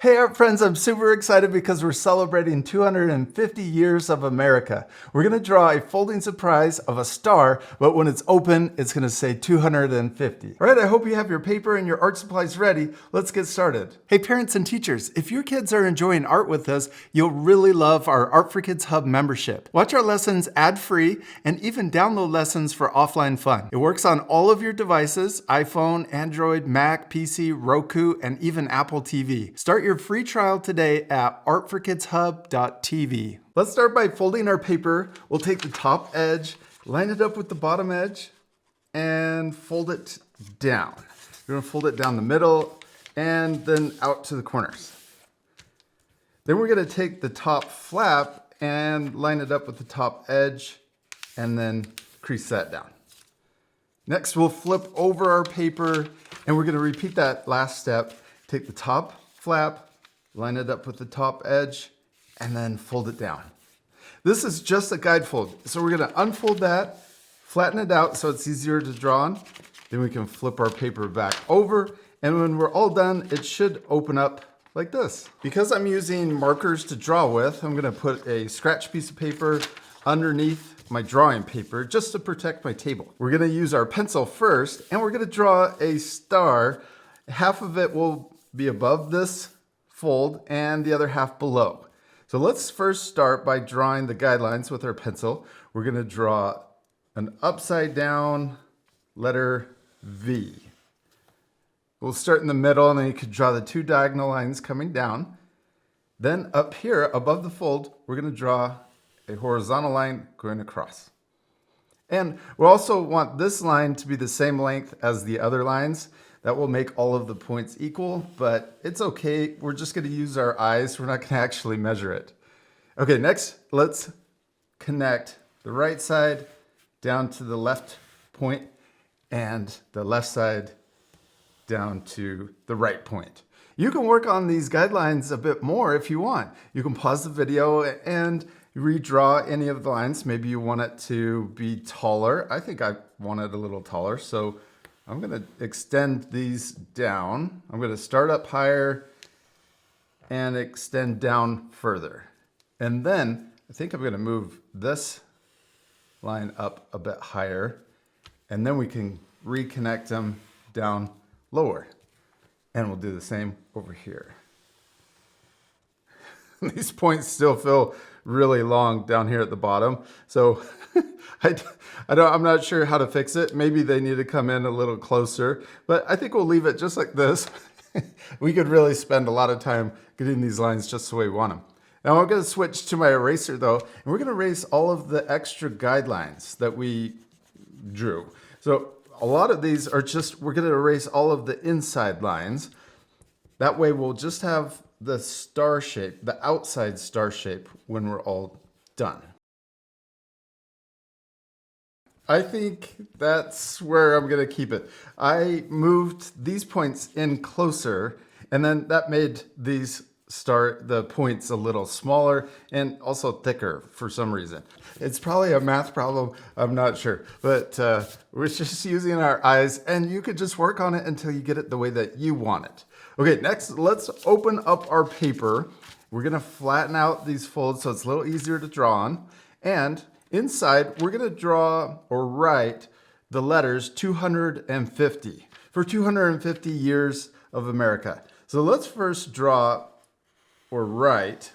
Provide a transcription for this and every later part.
Hey art friends, I'm super excited because we're celebrating 250 years of America. We're gonna draw a folding surprise of a star, but when it's open, it's gonna say 250. All right, I hope you have your paper and your art supplies ready. Let's get started. Hey parents and teachers, if your kids are enjoying art with us, you'll really love our Art for Kids Hub membership. Watch our lessons ad-free and even download lessons for offline fun. It works on all of your devices, iPhone, Android, Mac, PC, Roku, and even Apple TV. Start your free trial today at artforkidshub.tv. Let's start by folding our paper. We'll take the top edge, line it up with the bottom edge, and fold it down. We're gonna fold it down the middle and then out to the corners. Then we're gonna take the top flap and line it up with the top edge and then crease that down. Next, we'll flip over our paper and we're gonna repeat that last step. Take the top flap, line it up with the top edge, and then fold it down. This is just a guide fold. So we're gonna unfold that, flatten it out so it's easier to draw on. Then we can flip our paper back over, and when we're all done, it should open up like this. Because I'm using markers to draw with, I'm gonna put a scratch piece of paper underneath my drawing paper just to protect my table. We're gonna use our pencil first, and we're gonna draw a star. Half of it will be above this fold and the other half below. So let's first start by drawing the guidelines with our pencil. We're going to draw an upside down letter V. We'll start in the middle and then you could draw the two diagonal lines coming down. Then up here above the fold, we're going to draw a horizontal line going across. And we also want this line to be the same length as the other lines. That will make all of the points equal, but it's okay. We're just gonna use our eyes. We're not gonna actually measure it. Okay, next, let's connect the right side down to the left point and the left side down to the right point. You can work on these guidelines a bit more if you want. You can pause the video and redraw any of the lines. Maybe you want it to be taller. I think I want it a little taller, so I'm gonna extend these down. I'm gonna start up higher and extend down further. And then I think I'm gonna move this line up a bit higher, and then we can reconnect them down lower. And we'll do the same over here. These points still feel really long down here at the bottom. So I'm not sure how to fix it. Maybe they need to come in a little closer, but I think we'll leave it just like this. We could really spend a lot of time getting these lines just the way we want them. Now I'm gonna switch to my eraser though, and we're gonna erase all of the extra guidelines that we drew. So a lot of these are just, we're gonna erase all of the inside lines. That way we'll just have the star shape, the outside star shape when we're all done. I think that's where I'm gonna keep it. I moved these points in closer, and then that made the points a little smaller and also thicker for some reason. It's probably a math problem, I'm not sure, but we're just using our eyes, and you could just work on it until you get it the way that you want it. Okay, next, let's open up our paper. We're gonna flatten out these folds so it's a little easier to draw on. And inside, we're gonna draw or write the letters 250 for 250 years of America. So let's first draw or write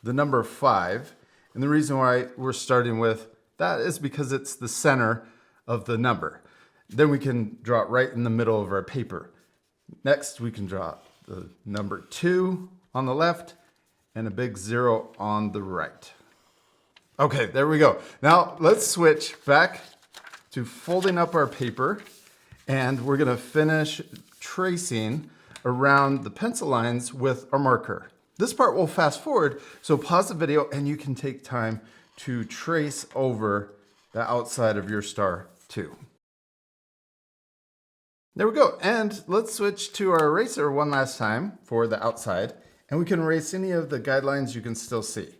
the number 5. And the reason why we're starting with that is because it's the center of the number. Then we can draw it right in the middle of our paper. Next, we can draw the number 2 on the left and a big 0 on the right. Okay, there we go. Now let's switch back to folding up our paper, and we're gonna finish tracing around the pencil lines with our marker. This part will fast forward, so pause the video and you can take time to trace over the outside of your star too. There we go, and let's switch to our eraser one last time for the outside, and we can erase any of the guidelines you can still see.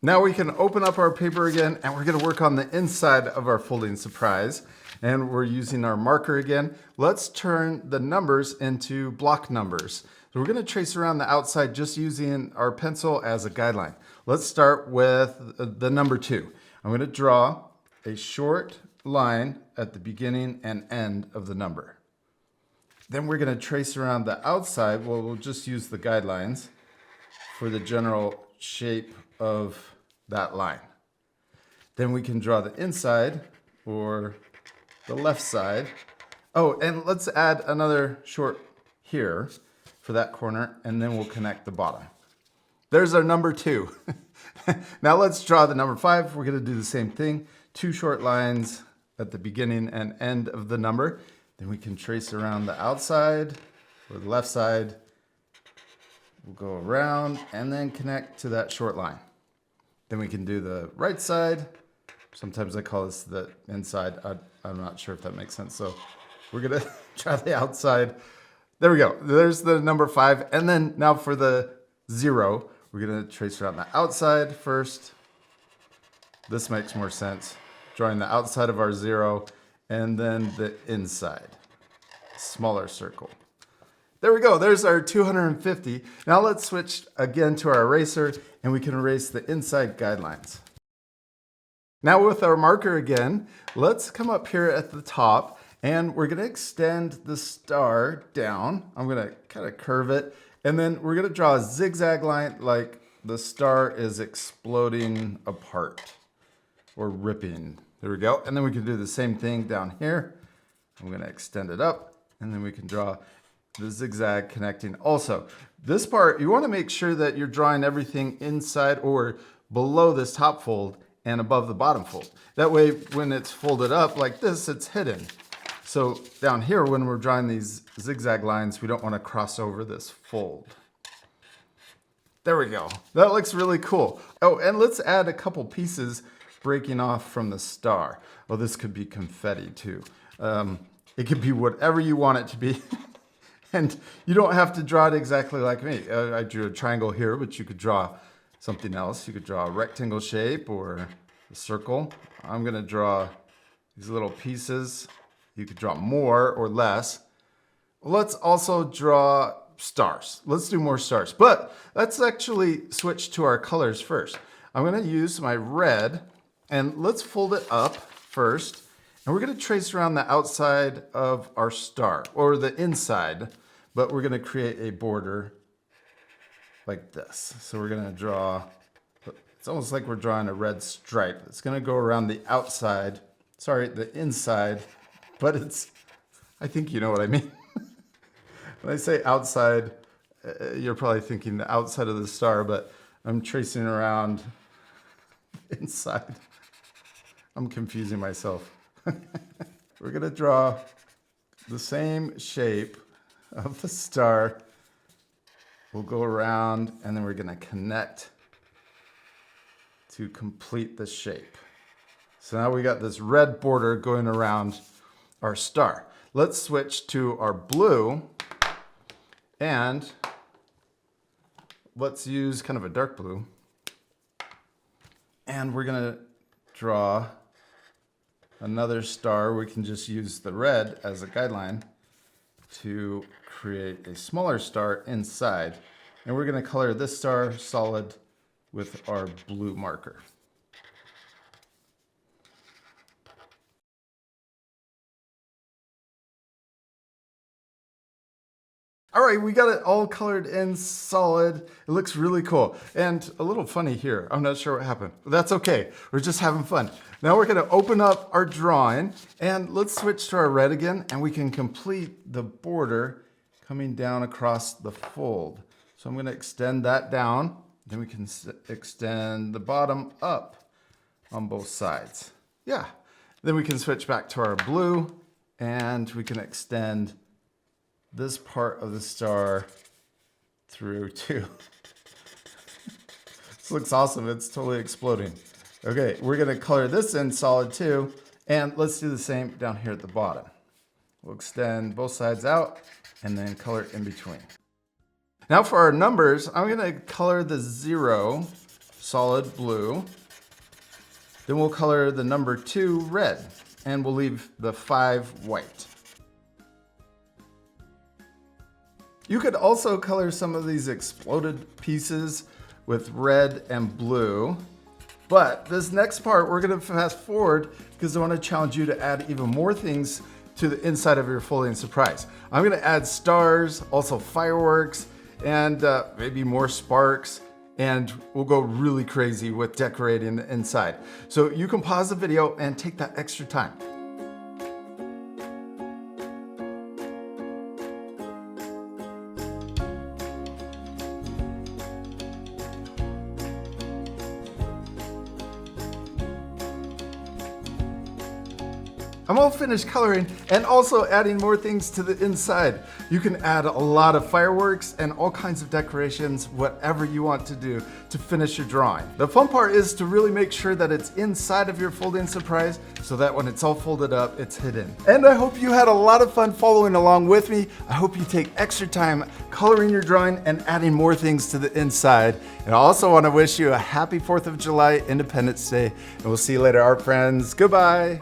Now we can open up our paper again, and we're gonna work on the inside of our folding surprise. And we're using our marker again. Let's turn the numbers into block numbers. So we're going to trace around the outside just using our pencil as a guideline. Let's start with the number 2. I'm going to draw a short line at the beginning and end of the number. Then we're going to trace around the outside. Well, we'll just use the guidelines for the general shape of that line. Then we can draw the inside or the left side. Oh, and let's add another short here for that corner, and then we'll connect the bottom. There's our number 2. Now let's draw the number 5. We're going to do the same thing. 2 short lines at the beginning and end of the number. Then we can trace around the outside or the left side. We'll go around and then connect to that short line. Then we can do the right side. Sometimes I call this the inside. I'm not sure if that makes sense. So we're going to try the outside. There we go. There's the number 5. And then now for the 0, we're going to trace around the outside first. This makes more sense. Drawing the outside of our 0 and then the inside. Smaller circle. There we go. There's our 250. Now let's switch again to our eraser and we can erase the inside guidelines. Now with our marker again, let's come up here at the top and we're going to extend the star down. I'm going to kind of curve it and then we're going to draw a zigzag line like the star is exploding apart or ripping. There we go. And then we can do the same thing down here. I'm going to extend it up and then we can draw the zigzag connecting also. This part, you want to make sure that you're drawing everything inside or below this top fold and above the bottom fold. That way, when it's folded up like this, it's hidden. So down here, when we're drawing these zigzag lines, we don't want to cross over this fold. There we go. That looks really cool. Oh, and let's add a couple pieces breaking off from the star. Well, this could be confetti too. It could be whatever you want it to be. And you don't have to draw it exactly like me. I drew a triangle here, but you could draw something else. You could draw a rectangle shape or a circle. I'm going to draw these little pieces. You could draw more or less. Let's also draw stars. Let's do more stars. But let's actually switch to our colors first. I'm going to use my red and let's fold it up first. And we're going to trace around the outside of our star or the inside, but we're going to create a border like this. So we're going to draw, it's almost like we're drawing a red stripe. It's going to go around the outside, sorry, the inside, but it's, I think you know what I mean. When I say outside, you're probably thinking the outside of the star, but I'm tracing around inside. I'm confusing myself. We're going to draw the same shape of the star. We'll go around and then we're going to connect to complete the shape. So now we got this red border going around our star. Let's switch to our blue and let's use kind of a dark blue. And we're going to draw another star. We can just use the red as a guideline to create a smaller star inside. And we're going to color this star solid with our blue marker. All right, we got it all colored in solid. It looks really cool. And a little funny here. I'm not sure what happened, but that's okay. We're just having fun. Now we're gonna open up our drawing and let's switch to our red again and we can complete the border coming down across the fold. So I'm gonna extend that down. Then we can extend the bottom up on both sides. Yeah. Then we can switch back to our blue and we can extend this part of the star through too. This looks awesome. It's totally exploding. Okay, we're going to color this in solid too. And let's do the same down here at the bottom. We'll extend both sides out and then color in between. Now for our numbers, I'm going to color the 0 solid blue. Then we'll color the number 2 red. and we'll leave the 5 white. You could also color some of these exploded pieces with red and blue. But this next part, we're gonna fast forward because I wanna challenge you to add even more things to the inside of your folding surprise. I'm gonna add stars, also fireworks, and maybe more sparks, and we'll go really crazy with decorating the inside. So you can pause the video and take that extra time. I'm all finished coloring and also adding more things to the inside. You can add a lot of fireworks and all kinds of decorations, whatever you want to do to finish your drawing. The fun part is to really make sure that it's inside of your folding surprise so that when it's all folded up, it's hidden. And I hope you had a lot of fun following along with me. I hope you take extra time coloring your drawing and adding more things to the inside. And I also want to wish you a happy 4th of July, Independence Day, and we'll see you later, art friends. Goodbye.